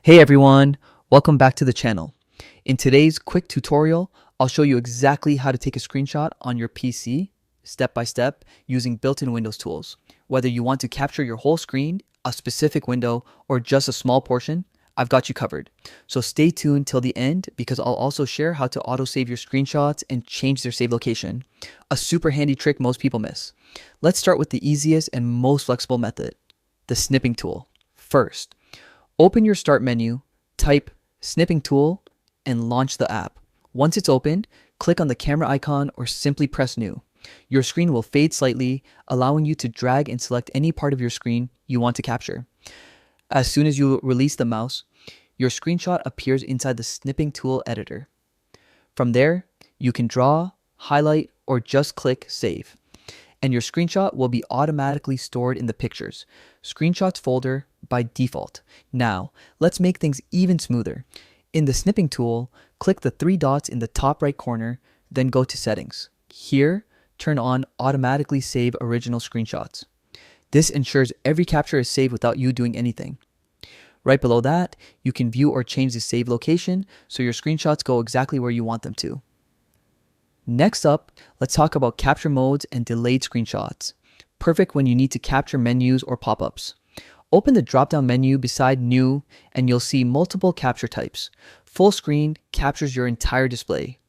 Hey everyone, welcome back to the channel. In today's quick tutorial, I'll show you exactly how to take a screenshot on your PC, step by step, using built-in Windows tools. Whether you want to capture your whole screen, a specific window, or just a small portion, I've got you covered. So stay tuned till the end because I'll also share how to autosave your screenshots and change their save location. A super handy trick most people miss. Let's start with the easiest and most flexible method, the snipping tool. First, open your start menu, type Snipping Tool, and launch the app. Once it's opened, click on the camera icon or simply press New. Your screen will fade slightly, allowing you to drag and select any part of your screen you want to capture. As soon as you release the mouse, your screenshot appears inside the Snipping Tool editor. From there, you can draw, highlight, or just click Save, and your screenshot will be automatically stored in the Pictures Screenshots folder by default. Now, let's make things even smoother. In the Snipping tool, click the three dots in the top right corner, then go to Settings. Here, turn on Automatically Save Original Screenshots. This ensures every capture is saved without you doing anything. Right below that, you can view or change the save location so your screenshots go exactly where you want them to. Next up, let's talk about capture modes and delayed screenshots. Perfect when you need to capture menus or pop-ups. Open the drop-down menu beside New and you'll see multiple capture types. Full screen captures your entire display.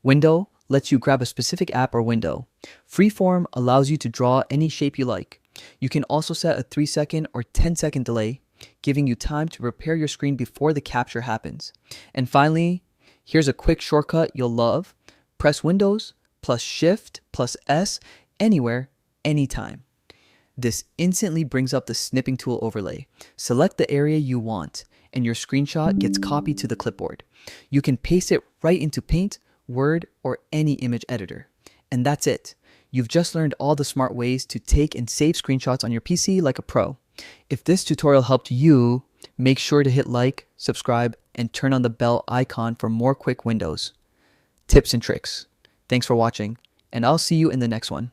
Window lets you grab a specific app or window. Freeform allows you to draw any shape you like. You can also set a 3-second or 10-second delay, giving you time to prepare your screen before the capture happens. And finally, here's a quick shortcut you'll love. Press Windows plus Shift plus S anywhere, anytime. This instantly brings up the Snipping Tool overlay. Select the area you want, and your screenshot gets copied to the clipboard. You can paste it right into Paint, Word, or any image editor. And that's it. You've just learned all the smart ways to take and save screenshots on your PC like a pro. If this tutorial helped you, make sure to hit like, subscribe, and turn on the bell icon for more quick windows, tips, and tricks. Thanks for watching, and I'll see you in the next one.